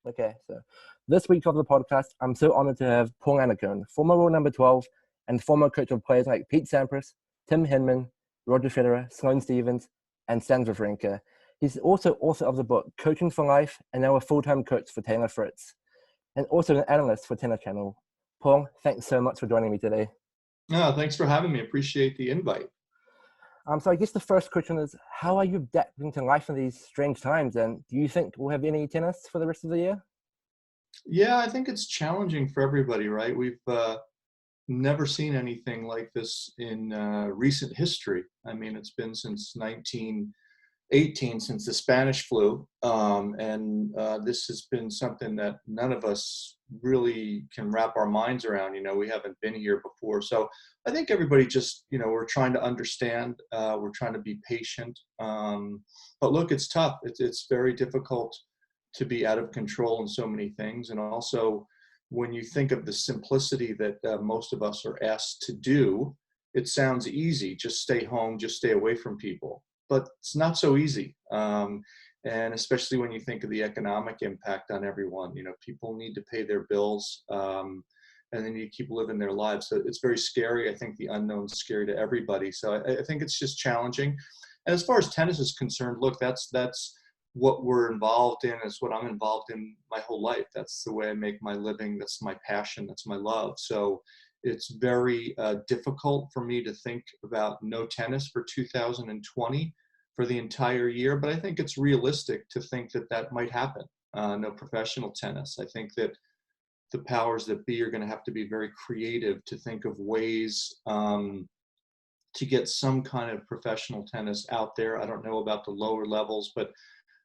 Okay, so this week of the podcast, I'm so honored to have Paul Annacone, former world number 12 and former coach of players like Pete Sampras, Tim Henman, Roger Federer, Sloane Stephens, and Stan Wawrinka. He's also author of the book Coaching for Life and now a full-time coach for Taylor Fritz, and also an analyst for Tennis Channel. Paul, thanks so much for joining me today. Thanks for having me. Appreciate the invite. So I guess the first question is, how are you adapting to life in these strange times? And do you think we'll have any tennis for the rest of the year? Yeah, I think it's challenging for everybody, right? We've never seen anything like this in recent history. I mean, it's been since 1918, since the Spanish flu. And this has been something that none of us really can wrap our minds around. You know, we haven't been here before. So I think everybody just, we're trying to understand. We're trying to be patient. But look, it's tough. It's very difficult to be out of control in so many things. And also, when you think of the simplicity that most of us are asked to do, it sounds easy. Just stay home, just stay away from people. But it's not so easy. And especially when you think of the economic impact on everyone, people need to pay their bills and they need to keep living their lives. So it's very scary. I think the unknown is scary to everybody. So I think it's just challenging. And as far as tennis is concerned, look, that's what we're involved in. It's what I'm involved in my whole life. That's the way I make my living. That's my passion. That's my love. So it's very difficult for me to think about no tennis for 2020 for the entire year, but I think it's realistic to think that that might happen. No professional tennis. I think that the powers that be are going to have to be very creative to think of ways to get some kind of professional tennis out there. I don't know about the lower levels, but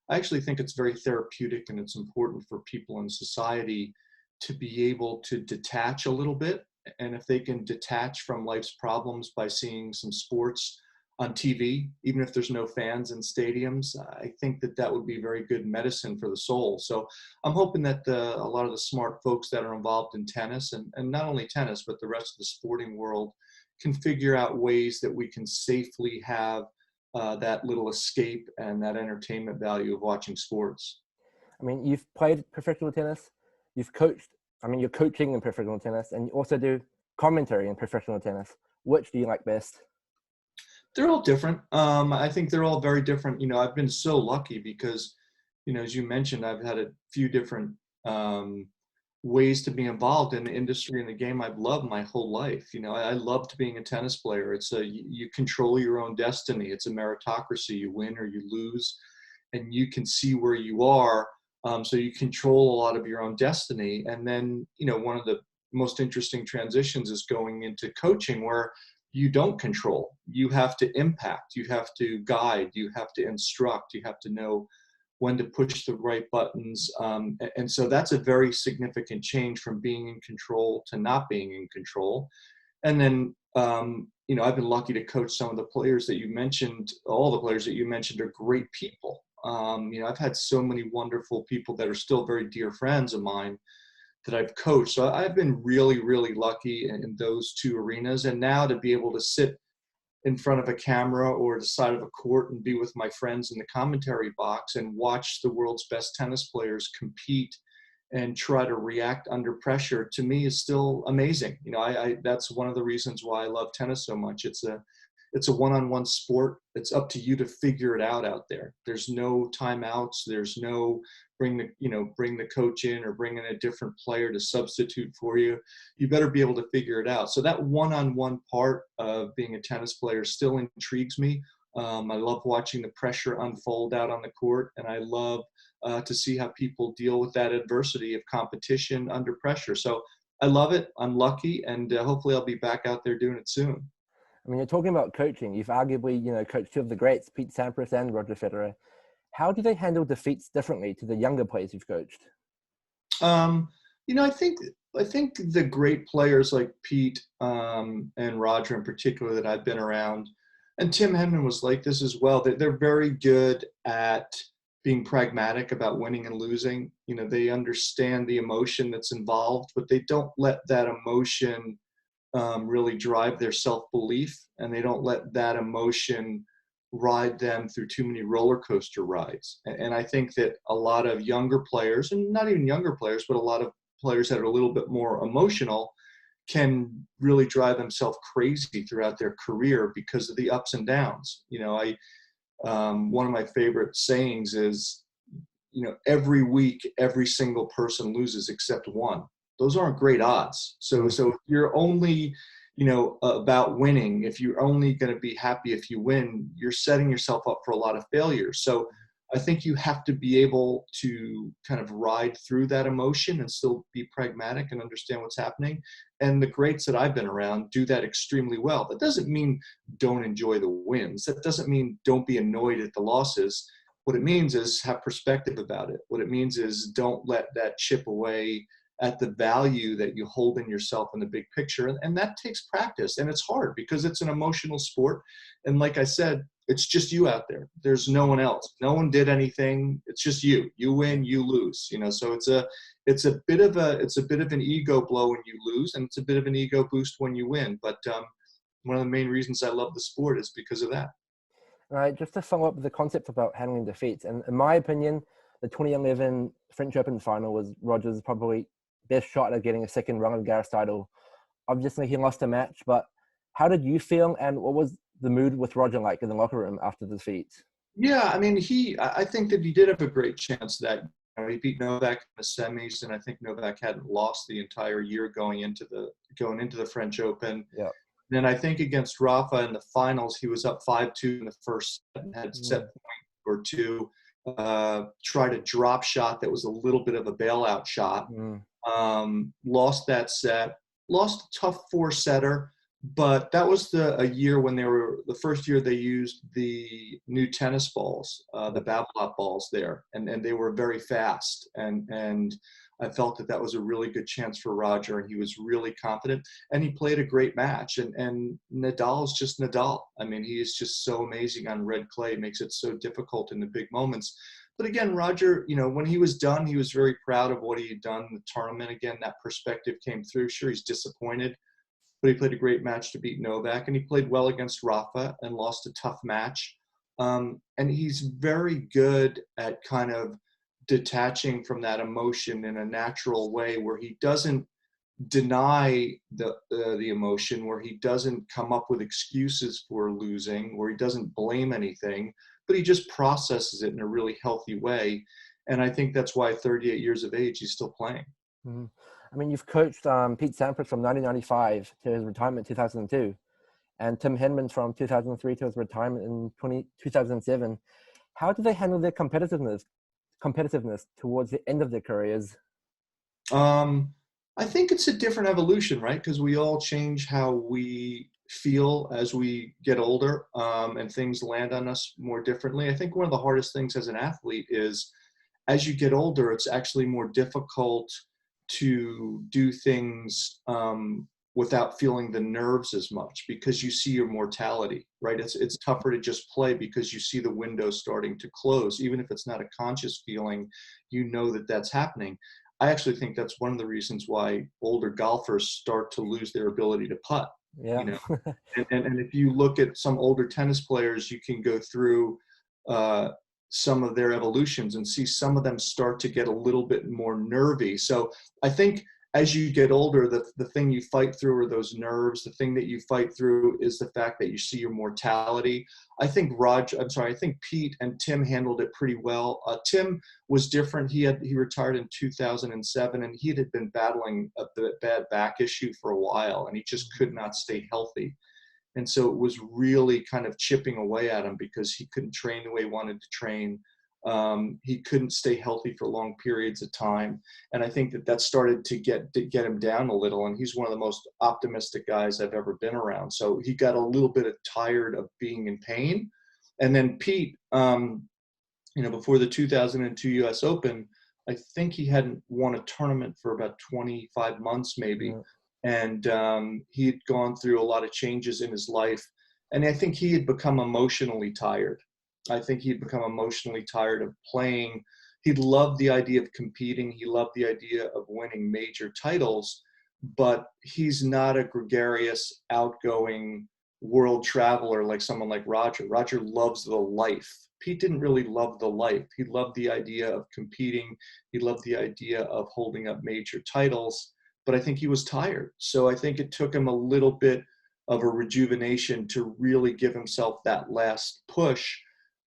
I actually think it's very therapeutic, and it's important for people in society to be able to detach a little bit. And if they can detach from life's problems by seeing some sports on TV, even if there's no fans in stadiums, I think that that would be very good medicine for the soul. So I'm hoping that a lot of the smart folks that are involved in tennis, and not only tennis, but the rest of the sporting world, can figure out ways that we can safely have that little escape and that entertainment value of watching sports. I mean, you've played professional tennis, you've coached, you're coaching in professional tennis, and you also do commentary in professional tennis. Which do you like best? They're all different. I think they're all very different. I've been so lucky because, as you mentioned, I've had a few different ways to be involved in the industry and the game I've loved my whole life. I loved being a tennis player. You control your own destiny. It's a meritocracy. You win or you lose, and you can see where you are. So you control a lot of your own destiny. And then, one of the most interesting transitions is going into coaching, where you don't control. You have to impact. You have to guide. You have to instruct. You have to know when to push the right buttons. And so that's a very significant change from being in control to not being in control. And then, I've been lucky to coach some of the players that you mentioned. All the players that you mentioned are great people. I've had so many wonderful people that are still very dear friends of mine that I've coached. So I've been really, really lucky in those two arenas. And now to be able to sit in front of a camera or the side of a court and be with my friends in the commentary box and watch the world's best tennis players compete and try to react under pressure, to me is still amazing. That's one of the reasons why I love tennis so much. It's a one-on-one sport. It's up to you to figure it out there. There's no timeouts. There's no bring the coach in or bring in a different player to substitute for you. You better be able to figure it out. So that one-on-one part of being a tennis player still intrigues me. I love watching the pressure unfold out on the court, and I love to see how people deal with that adversity of competition under pressure. So I love it. I'm lucky, and hopefully I'll be back out there doing it soon. You're talking about coaching. You've arguably, coached two of the greats, Pete Sampras and Roger Federer. How do they handle defeats differently to the younger players you've coached? I think the great players like Pete and Roger in particular that I've been around, and Tim Henman was like this as well. They're very good at being pragmatic about winning and losing. They understand the emotion that's involved, but they don't let that emotion really drive their self-belief, and they don't let that emotion ride them through too many roller coaster rides. And I think that a lot of younger players, and not even younger players, but a lot of players that are a little bit more emotional, can really drive themselves crazy throughout their career because of the ups and downs. One of my favorite sayings is, every week, every single person loses except one. Those aren't great odds. So if you're only, about winning, if you're only going to be happy if you win, you're setting yourself up for a lot of failures. So I think you have to be able to kind of ride through that emotion and still be pragmatic and understand what's happening. And the greats that I've been around do that extremely well. That doesn't mean don't enjoy the wins. That doesn't mean don't be annoyed at the losses. What it means is have perspective about it. What it means is don't let that chip away at the value that you hold in yourself in the big picture. And that takes practice. And it's hard because it's an emotional sport. And like I said, it's just you out there. There's no one else. No one did anything. It's just you. You win, you lose. So it's a bit of an ego blow when you lose, and it's a bit of an ego boost when you win. But one of the main reasons I love the sport is because of that. Right, just to follow up with the concept about handling defeats, and in my opinion, the 2011 French Open final was Roger's probably best shot at getting a second Roland Garros title. Obviously, he lost a match, but how did you feel, and what was the mood with Roger like in the locker room after the defeat? Yeah, I think that he did have a great chance that he beat Novak in the semis, and I think Novak hadn't lost the entire year going into the French Open. Yeah. Then I think against Rafa in the finals, he was up 5-2 in the first set and had set point or two. Tried a drop shot that was a little bit of a bailout shot. Lost that set. Lost a tough four-setter, but that was a year when the first year they used the new tennis balls, the Babolat balls there, and they were very fast. And I felt that was a really good chance for Roger, and he was really confident, and he played a great match. And Nadal is just Nadal. He is just so amazing on red clay, makes it so difficult in the big moments. But again, Roger, when he was done, he was very proud of what he had done in the tournament. Again, that perspective came through. Sure, he's disappointed, but he played a great match to beat Novak, and he played well against Rafa and lost a tough match. And he's very good at kind of detaching from that emotion in a natural way, where he doesn't deny the emotion, where he doesn't come up with excuses for losing, where he doesn't blame anything, but he just processes it in a really healthy way. And I think that's why 38 years of age, he's still playing. Mm-hmm. You've coached Pete Sampras from 1995 to his retirement in 2002, and Tim Henman from 2003 to his retirement in 2007. How do they handle their competitiveness towards the end of their careers? I think it's a different evolution, right? Because we all change how we feel as we get older, and things land on us more differently. I think one of the hardest things as an athlete is, as you get older, it's actually more difficult to do things without feeling the nerves as much, because you see your mortality, right? It's tougher to just play because you see the window starting to close. Even if it's not a conscious feeling, that's happening. I actually think that's one of the reasons why older golfers start to lose their ability to putt. Yeah. And if you look at some older tennis players, you can go through some of their evolutions and see some of them start to get a little bit more nervy. So I think as you get older, the thing you fight through are those nerves. The thing that you fight through is the fact that you see your mortality. I think Pete and Tim handled it pretty well. Tim was different. He retired in 2007, and he had been battling a bad back issue for a while, and he just could not stay healthy. And so it was really kind of chipping away at him because he couldn't train the way he wanted to train. He couldn't stay healthy for long periods of time. And I think that started to get him down a little. And he's one of the most optimistic guys I've ever been around. So he got a little bit tired of being in pain. And then Pete, before the 2002 US Open, I think he hadn't won a tournament for about 25 months maybe. Yeah. And he had gone through a lot of changes in his life. And I think he had become emotionally tired. I think he'd become emotionally tired of playing. He loved the idea of competing. He loved the idea of winning major titles, but he's not a gregarious, outgoing world traveler like someone like Roger. Roger loves the life. Pete didn't really love the life. He loved the idea of competing. He loved the idea of holding up major titles, but I think he was tired. So I think it took him a little bit of a rejuvenation to really give himself that last push.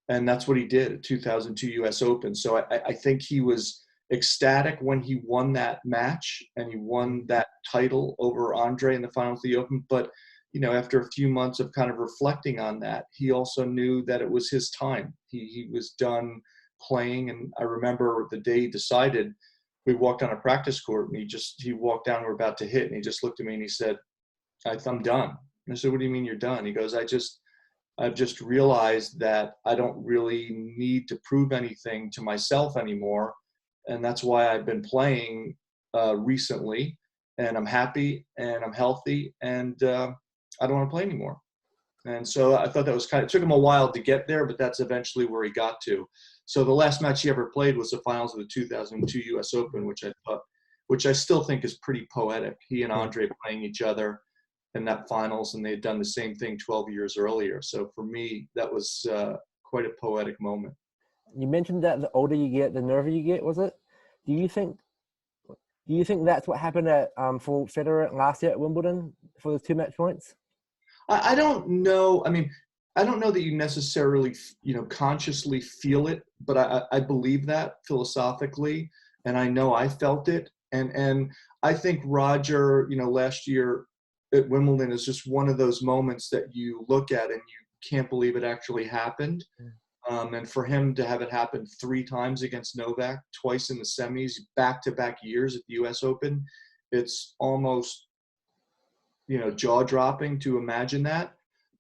And that's what he did at 2002 US Open. So I think he was ecstatic when he won that match and he won that title over Andre in the finals of the Open. But, you know, after a few months of kind of reflecting on that, he also knew that it was his time. He was done playing. And I remember the day he decided, we walked on a practice court and he walked down, we're about to hit, and he just looked at me and he said, I'm done. And I said, what do you mean you're done? He goes, I've just realized that I don't really need to prove anything to myself anymore. And that's why I've been playing recently, and I'm happy and I'm healthy, and I don't want to play anymore. And so I thought that was it took him a while to get there, but that's eventually where he got to. So the last match he ever played was the finals of the 2002 US Open, which I still think is pretty poetic. He and Andre playing each other in that finals, and they had done the same thing 12 years earlier. So for me, that was quite a poetic moment. You mentioned that the older you get, the nervier you get, was it? Do you think that's what happened for Federer last year at Wimbledon for those 2 match points? I don't know. I mean, I don't know that you necessarily, consciously feel it, but I believe that philosophically, and I know I felt it. And I think Roger, last year at Wimbledon is just one of those moments that you look at and you can't believe it actually happened. And for him to have it happen 3 times against Novak, twice in the semis, back-to-back years at the US Open, it's almost, jaw-dropping to imagine that.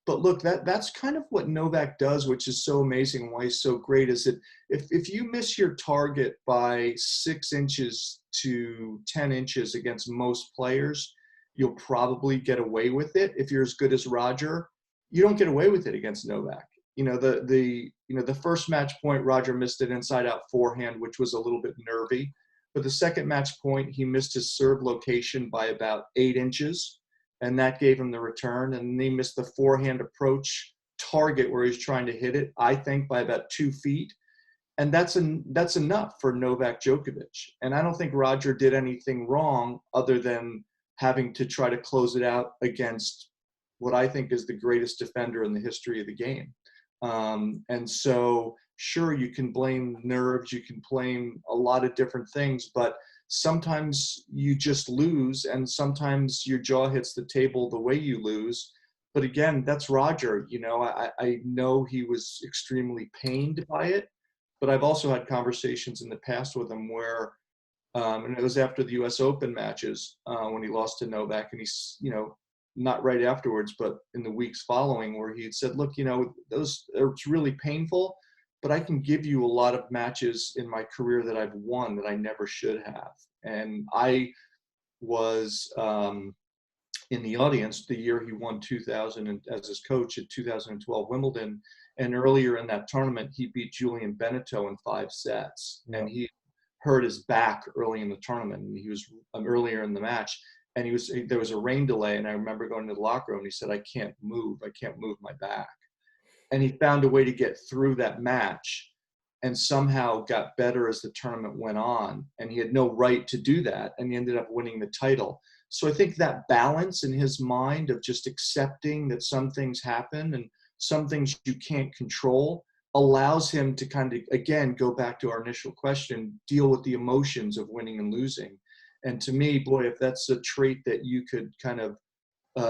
But look, that's kind of what Novak does, which is so amazing and why he's so great, is that if you miss your target by 6 inches to 10 inches against most players, you'll probably get away with it. If you're as good as Roger, you don't get away with it against Novak. The first match point, Roger missed an inside-out forehand, which was a little bit nervy. But the second match point, he missed his serve location by about 8 inches, and that gave him the return. And he missed the forehand approach target where he's trying to hit it, I think, by about 2 feet. And that's enough for Novak Djokovic. And I don't think Roger did anything wrong other than having to try to close it out against what I think is the greatest defender in the history of the game. And so, sure, you can blame nerves, you can blame a lot of different things, but sometimes you just lose, and sometimes your jaw hits the table the way you lose. But again, that's Roger. I know he was extremely pained by it, but I've also had conversations in the past with him where, and it was after the US Open matches when he lost to Novak, and he's, not right afterwards, but in the weeks following, where he had said, look, it's really painful, but I can give you a lot of matches in my career that I've won that I never should have. And I was in the audience the year he won 2000 as his coach at 2012 Wimbledon. And earlier in that tournament, he beat Julian Benneteau in 5 sets. And he hurt his back early in the tournament. And he was earlier in the match. And there was a rain delay, and I remember going to the locker room, and he said, I can't move my back. And he found a way to get through that match and somehow got better as the tournament went on. And he had no right to do that, and he ended up winning the title. So I think that balance in his mind of just accepting that some things happen and some things you can't control allows him to kind of, again, go back to our initial question, deal with the emotions of winning and losing. And to me, boy, if that's a trait that you could kind of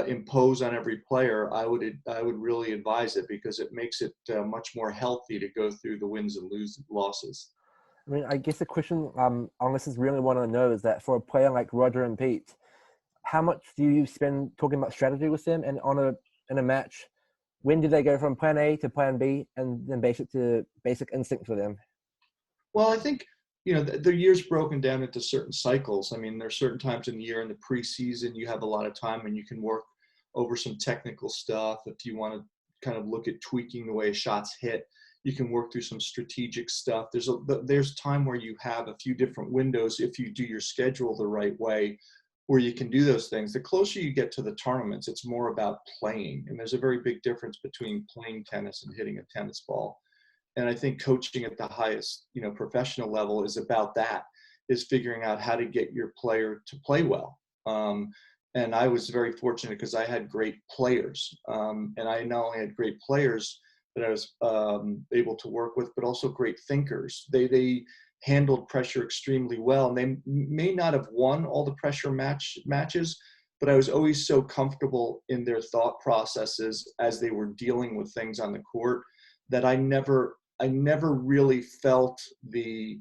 impose on every player, I would really advise it, because it makes it much more healthy to go through the wins and losses. I mean, I guess the question listeners really want to know is that for a player like Roger and Pete, how much do you spend talking about strategy with them? And in a match, when do they go from plan A to plan B, and then basic instinct for them? Well, I think, the year's broken down into certain cycles. I mean, there are certain times in the year in the preseason, you have a lot of time and you can work over some technical stuff. If you want to kind of look at tweaking the way shots hit, you can work through some strategic stuff. There's time where you have a few different windows if you do your schedule the right way, where you can do those things. The closer you get to the tournaments, it's more about playing. And there's a very big difference between playing tennis and hitting a tennis ball. And I think coaching at the highest, professional level is about that, is figuring out how to get your player to play well. And I was very fortunate because I had great players. And I not only had great players that I was able to work with, but also great thinkers. They handled pressure extremely well. And they may not have won all the pressure matches, but I was always so comfortable in their thought processes as they were dealing with things on the court that I never really felt the,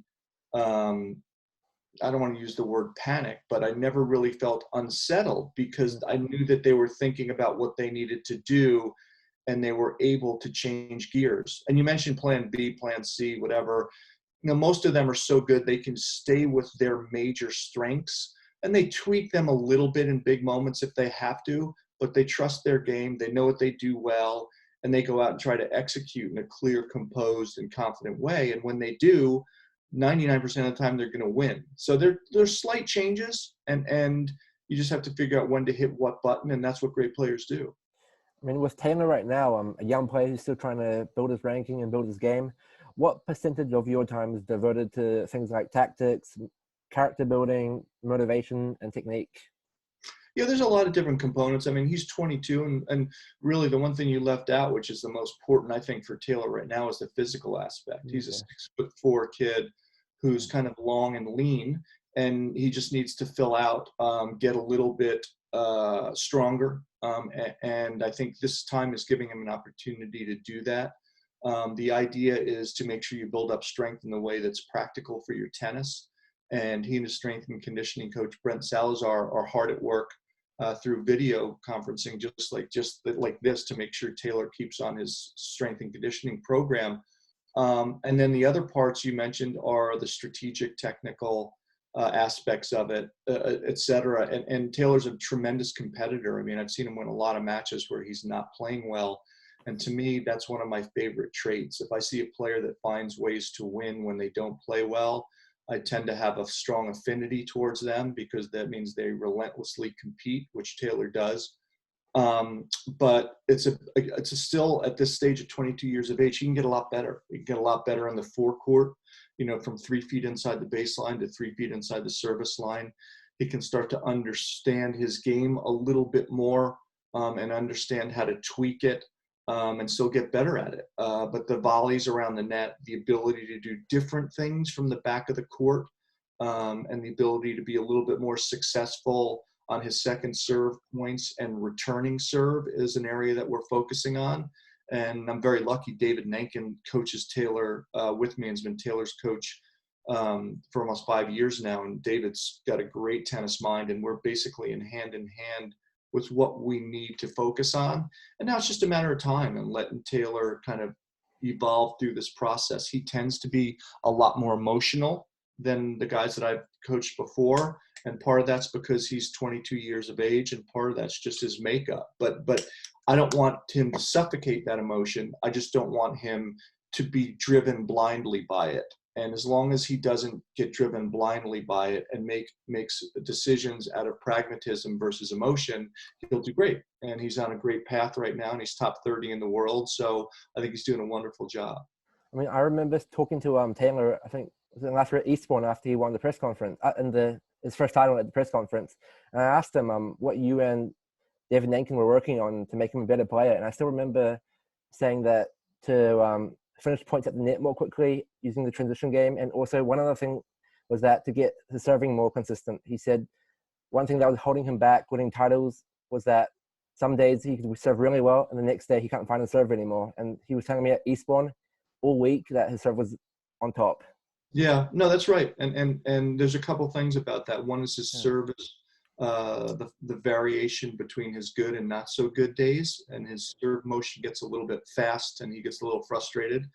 I don't want to use the word panic, but I never really felt unsettled because I knew that they were thinking about what they needed to do and they were able to change gears. And you mentioned plan B, plan C, whatever. Most of them are so good they can stay with their major strengths and they tweak them a little bit in big moments if they have to, but they trust their game. They know what they do well, and they go out and try to execute in a clear, composed, and confident way. And when they do, 99% of the time they're going to win. So there's slight changes, and you just have to figure out when to hit what button, and that's what great players do. I mean, with Taylor right now, a young player who's still trying to build his ranking and build his game, what percentage of your time is devoted to things like tactics, character building, motivation, and technique? Yeah, there's a lot of different components. I mean, he's 22, and really the one thing you left out, which is the most important, I think, for Taylor right now, is the physical aspect. He's a 6'4" kid who's kind of long and lean, and he just needs to fill out, get a little bit stronger. And I think this time is giving him an opportunity to do that. The idea is to make sure you build up strength in the way that's practical for your tennis. And he and his strength and conditioning coach, Brent Salazar, are hard at work through video conferencing, just like this, to make sure Taylor keeps on his strength and conditioning program. And then the other parts you mentioned are the strategic, technical aspects of it, et cetera. And Taylor's a tremendous competitor. I mean, I've seen him win a lot of matches where he's not playing well. And to me, that's one of my favorite traits. If I see a player that finds ways to win when they don't play well, I tend to have a strong affinity towards them because that means they relentlessly compete, which Taylor does. But it's still at this stage of 22 years of age, he can get a lot better. He can get a lot better on the forecourt, from 3 feet inside the baseline to 3 feet inside the service line. He can start to understand his game a little bit more and understand how to tweak it. And still get better at it. But the volleys around the net, the ability to do different things from the back of the court, and the ability to be a little bit more successful on his second serve points and returning serve is an area that we're focusing on. And I'm very lucky David Nankin coaches Taylor with me and has been Taylor's coach for almost 5 years now. And David's got a great tennis mind, and we're basically in hand with what we need to focus on. And now it's just a matter of time and letting Taylor kind of evolve through this process. He tends to be a lot more emotional than the guys that I've coached before. And part of that's because he's 22 years of age, and part of that's just his makeup. But I don't want him to suffocate that emotion. I just don't want him to be driven blindly by it. And as long as he doesn't get driven blindly by it and makes decisions out of pragmatism versus emotion, he'll do great. And he's on a great path right now, and he's top 30 in the world. So I think he's doing a wonderful job. I mean, I remember talking to Taylor, I think it was last year at Eastbourne after he won the press conference, his first title at the press conference. And I asked him what you and David Nankin were working on to make him a better player. And I still remember saying that to finish points at the net more quickly using the transition game. And also one other thing was that to get his serving more consistent. He said one thing that was holding him back winning titles was that some days he could serve really well and the next day he can't find his serve anymore. And he was telling me at Eastbourne all week that his serve was on top. Yeah, no, that's right. And there's a couple things about that. One is his service, the variation between his good and not so good days, and his serve motion gets a little bit fast and he gets a little frustrated.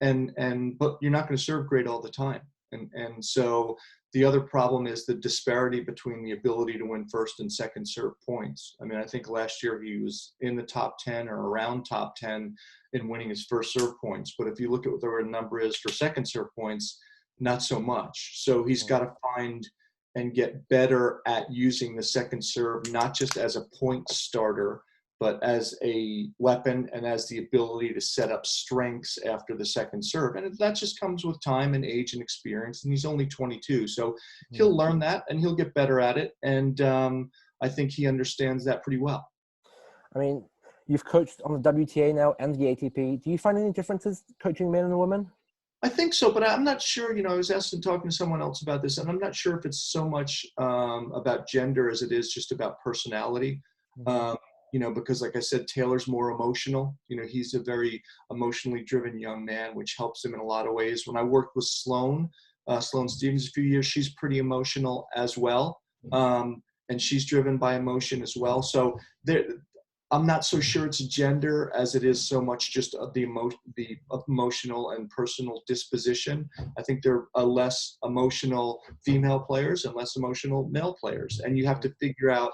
But you're not going to serve great all the time. And so the other problem is the disparity between the ability to win first and second serve points. I mean, I think last year he was in the top 10 or around top 10 in winning his first serve points. But if you look at what the number is for second serve points, not so much. So he's got to find and get better at using the second serve, not just as a point starter, but as a weapon and as the ability to set up strengths after the second serve. And that just comes with time and age and experience. And he's only 22. So he'll learn that and he'll get better at it. And I think he understands that pretty well. I mean, you've coached on the WTA now and the ATP. Do you find any differences coaching men and women? I think so, but I'm not sure. I was asked and talking to someone else about this, and I'm not sure if it's so much about gender as it is just about personality. Because like I said, Taylor's more emotional. He's a very emotionally driven young man, which helps him in a lot of ways. When I worked with Sloane Stevens a few years, she's pretty emotional as well. And she's driven by emotion as well. So I'm not so sure it's gender as it is so much just the emotional and personal disposition. I think there are less emotional female players and less emotional male players. And you have to figure out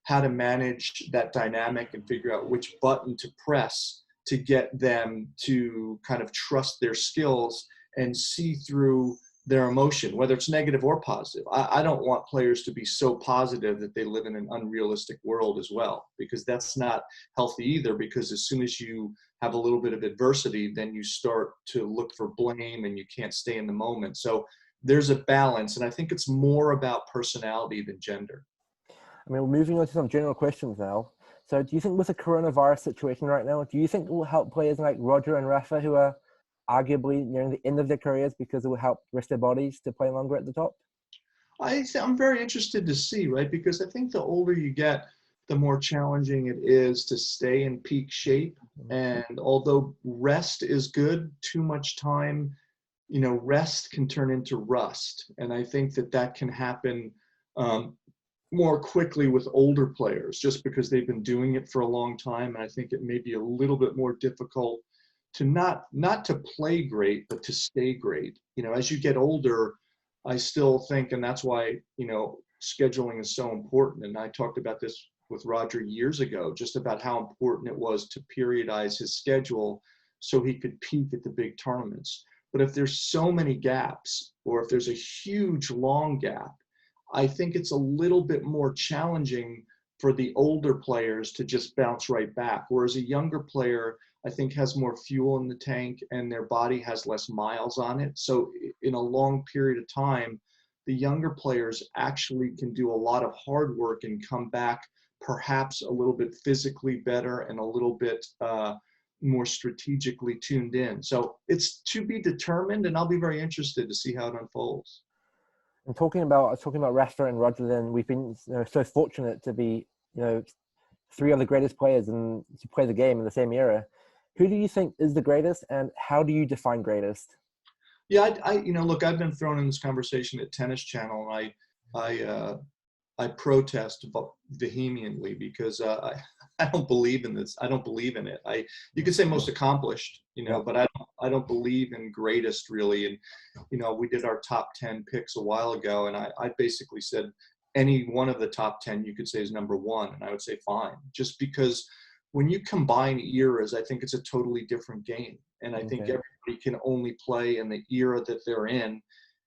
how to manage that dynamic and figure out which button to press to get them to kind of trust their skills and see through their emotion, whether it's negative or positive. I don't want players to be so positive that they live in an unrealistic world as well, because that's not healthy either, because as soon as you have a little bit of adversity, then you start to look for blame and you can't stay in the moment. So there's a balance, and I think it's more about personality than gender. I mean, moving on to some general questions now. So do you think with the coronavirus situation right now, do you think it will help players like Roger and Rafa, who are arguably nearing the end of their careers, because it will help rest their bodies to play longer at the top? I'm very interested to see, right? Because I think the older you get, the more challenging it is to stay in peak shape. And although rest is good, too much time, rest can turn into rust. And I think that can happen more quickly with older players, just because they've been doing it for a long time. And I think it may be a little bit more difficult to not to play great, but to stay great. As you get older, I still think, and that's why, scheduling is so important. And I talked about this with Roger years ago, just about how important it was to periodize his schedule so he could peak at the big tournaments. But if there's so many gaps, or if there's a huge long gap, I think it's a little bit more challenging for the older players to just bounce right back. Whereas a younger player, I think, has more fuel in the tank and their body has less miles on it. So in a long period of time, the younger players actually can do a lot of hard work and come back perhaps a little bit physically better and a little bit more strategically tuned in. So it's to be determined, and I'll be very interested to see how it unfolds. And talking about Rafa and Roger, then we've been so fortunate to be three of the greatest players and to play the game in the same era. Who do you think is the greatest, and how do you define greatest? Yeah, look, I've been thrown in this conversation at Tennis Channel, and I protest vehemently because I don't believe in this. I don't believe in it. You could say most accomplished, but I don't believe in greatest really. And we did our top 10 picks a while ago, and I basically said any one of the top 10 you could say is number one, and I would say fine, just because when you combine eras, I think it's a totally different game, and I think everybody can only play in the era that they're in.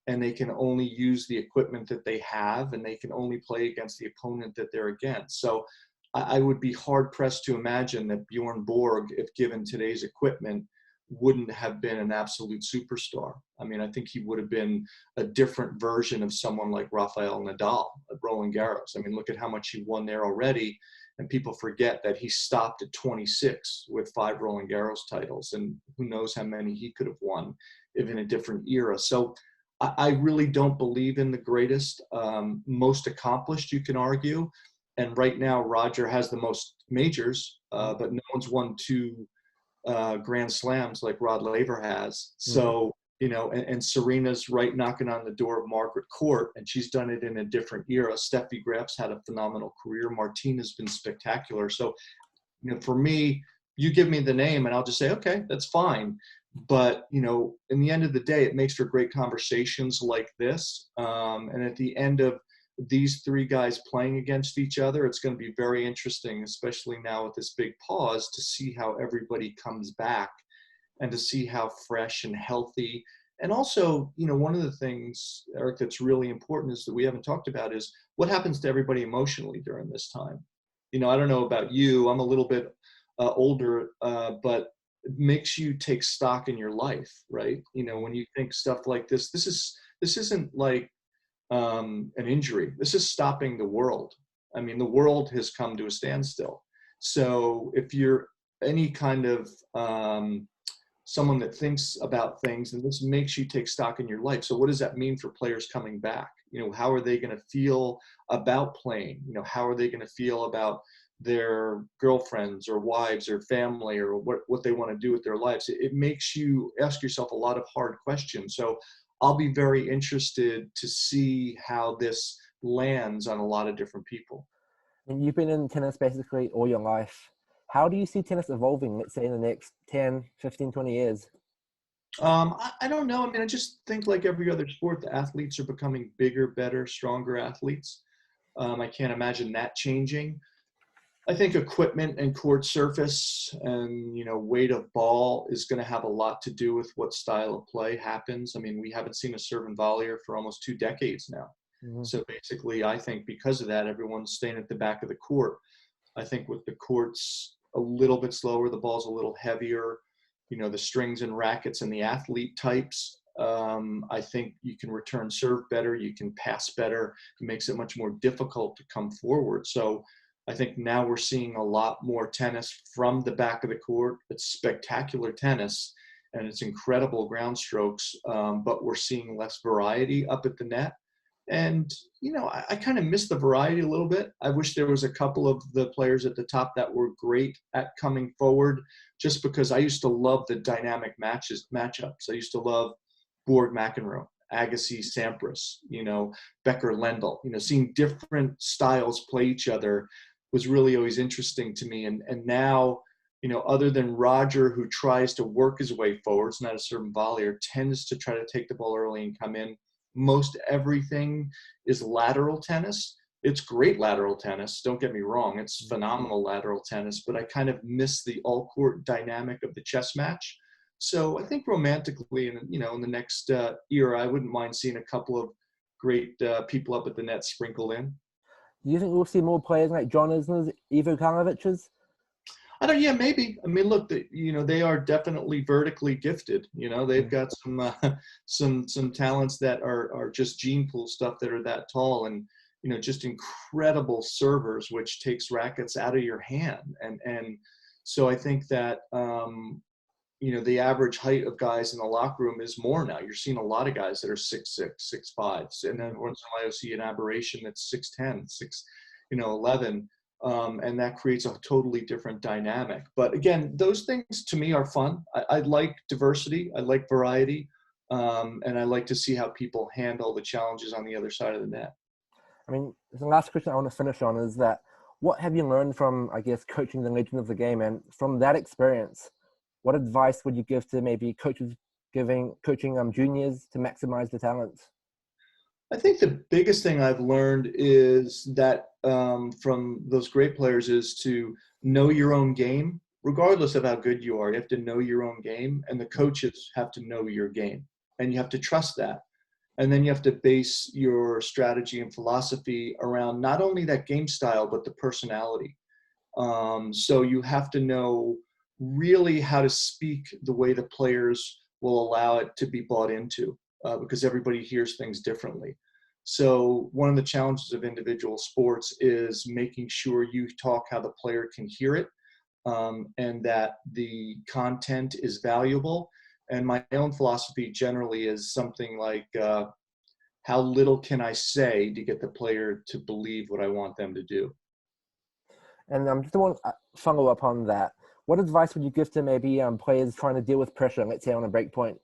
And they can only use the equipment that they have, and they can only play against the opponent that they're against. So I would be hard-pressed to imagine that Bjorn Borg, if given today's equipment, wouldn't have been an absolute superstar. I mean, I think he would have been a different version of someone like Rafael Nadal at Roland Garros. I mean, look at how much he won there already, and people forget that he stopped at 26 with 5 Roland Garros titles, and who knows how many he could have won if in a different era. So I really don't believe in the greatest, most accomplished, you can argue. And right now, Roger has the most majors, but no one's won 2 Grand Slams like Rod Laver has. So, and Serena's right knocking on the door of Margaret Court, and she's done it in a different era. Steffi Graf's had a phenomenal career. Martina's been spectacular. So, for me, you give me the name and I'll just say, okay, that's fine. But, in the end of the day, it makes for great conversations like this. And at the end of these 3 guys playing against each other, it's going to be very interesting, especially now with this big pause, to see how everybody comes back and to see how fresh and healthy And also, one of the things, Eric, that's really important is that we haven't talked about is what happens to everybody emotionally during this time. I don't know about you. I'm a little bit older, but it makes you take stock in your life, right? When you think stuff like this isn't like an injury. This is stopping the world. I mean, the world has come to a standstill. So if you're any kind of someone that thinks about things, and this makes you take stock in your life. So what does that mean for players coming back? How are they going to feel about playing? How are they going to feel about their girlfriends or wives or family or what they want to do with their lives? It makes you ask yourself a lot of hard questions. So I'll be very interested to see how this lands on a lot of different people. And you've been in tennis basically all your life. How do you see tennis evolving, let's say, in the next 10, 15, 20 years? I don't know. I mean, I just think like every other sport, the athletes are becoming bigger, better, stronger athletes. I can't imagine that changing. I think equipment and court surface and, weight of ball is going to have a lot to do with what style of play happens. I mean, we haven't seen a serve and volleyer for almost 2 decades now. Mm-hmm. So basically, I think because of that, everyone's staying at the back of the court. I think with the courts a little bit slower, the ball's a little heavier, the strings and rackets and the athlete types. I think you can return serve better, you can pass better. It makes it much more difficult to come forward. So I think now we're seeing a lot more tennis from the back of the court. It's spectacular tennis and it's incredible ground strokes, but we're seeing less variety up at the net. And, I kind of miss the variety a little bit. I wish there was a couple of the players at the top that were great at coming forward, just because I used to love the dynamic matchups. I used to love Borg McEnroe, Agassi Sampras, Becker Lendl, seeing different styles play each other was really always interesting to me. And now, other than Roger, who tries to work his way forward, it's not a serve and volleyer, tends to try to take the ball early and come in. Most everything is lateral tennis. It's great lateral tennis. Don't get me wrong. It's phenomenal lateral tennis, but I kind of miss the all-court dynamic of the chess match. So I think romantically, in the next era, I wouldn't mind seeing a couple of great people up at the net sprinkled in. Do you think we'll see more players like John Isner's, Ivo Karlovic's? Yeah, maybe. I mean, look, they are definitely vertically gifted. They've got some talents that are just gene pool stuff that are that tall, and just incredible servers, which takes rackets out of your hand. And so I think that the average height of guys in the locker room is more now. You're seeing a lot of guys that are 6'6", 6'5", and then once in a while you'll see an aberration that's 6'10", 11. And that creates a totally different dynamic. But again, those things to me are fun. I like diversity. I like variety. And I like to see how people handle the challenges on the other side of the net. I mean, the last question I want to finish on is that what have you learned from, I guess, coaching the legend of the game? And from that experience, what advice would you give to maybe coaches coaching juniors to maximize the talents? I think the biggest thing I've learned is that from those great players is to know your own game, regardless of how good you are. You have to know your own game, and the coaches have to know your game, and you have to trust that. And then you have to base your strategy and philosophy around not only that game style, but the personality. So you have to know really how to speak the way the players will allow it to be bought into. Because everybody hears things differently. So one of the challenges of individual sports is making sure you talk how the player can hear it, and that the content is valuable. And my own philosophy generally is something like, how little can I say to get the player to believe what I want them to do? And just want to follow up on that. What advice would you give to maybe players trying to deal with pressure, let's say on a break point?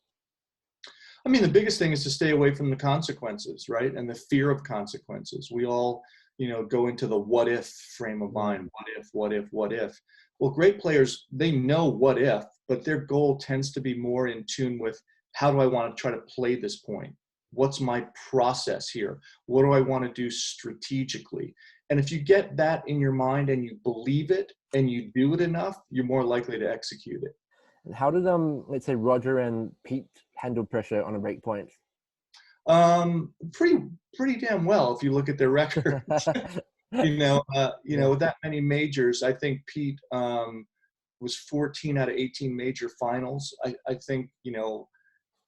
I mean, the biggest thing is to stay away from the consequences, right? And the fear of consequences. We all, go into the what if frame of mind. What if? Well, great players, they know what if, but their goal tends to be more in tune with how do I want to try to play this point? What's my process here? What do I want to do strategically? And if you get that in your mind and you believe it and you do it enough, you're more likely to execute it. How did let's say Roger and Pete handle pressure on a break point? Pretty damn well if you look at their records. With that many majors, I think Pete was 14 out of 18 major finals. I think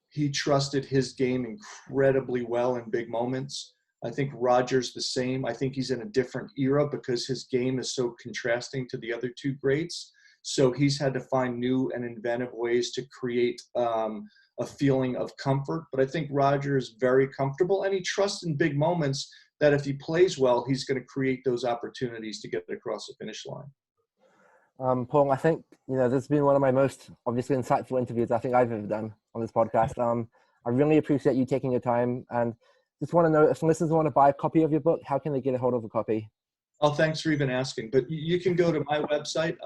he trusted his game incredibly well in big moments. I think Roger's the same. I think he's in a different era because his game is so contrasting to the other two greats. So he's had to find new and inventive ways to create a feeling of comfort. But I think Roger is very comfortable, and he trusts in big moments that if he plays well, he's going to create those opportunities to get across the finish line. Paul, I think, this has been one of my most obviously insightful interviews I think I've ever done on this podcast. I really appreciate you taking your time, and just want to know if listeners want to buy a copy of your book, how can they get a hold of a copy? Oh, thanks for even asking. But you can go to my website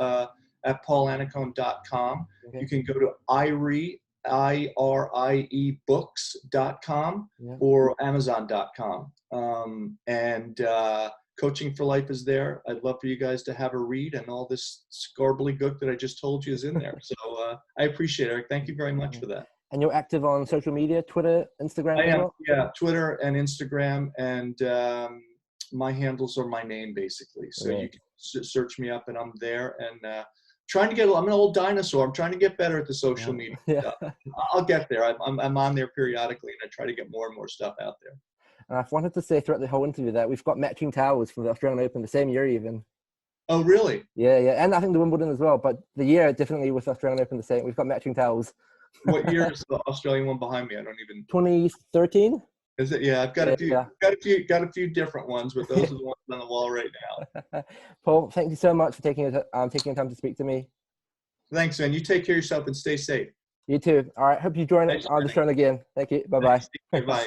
at paulannacone.com. Okay. You can go to IRIEbooks.com or Amazon.com. Coaching for Life is there. I'd love for you guys to have a read, and all this gobbledygook that I just told you is in there. So I appreciate it, Eric. Thank you very much for that. And you're active on social media, Twitter, Instagram? I am, yeah, Twitter and Instagram, and my handles are my name, basically. So you can search me up, and I'm there. And I'm an old dinosaur. I'm trying to get better at the social media stuff. I'll get there. I'm on there periodically, and I try to get more and more stuff out there. And I've wanted to say throughout the whole interview that we've got matching towels from the Australian Open the same year even. Oh, really? Yeah. And I think the Wimbledon as well. But the year definitely with the Australian Open the same. We've got matching towels. What year is the Australian one behind me? I don't even. 2013. Is it? Yeah, I've got a few. Got a few different ones, but those are the ones on the wall right now. Paul, thank you so much for taking time to speak to me. Thanks, man. You take care of yourself and stay safe. You too. All right. Hope you join the show again. Thank you. Bye-bye. Bye.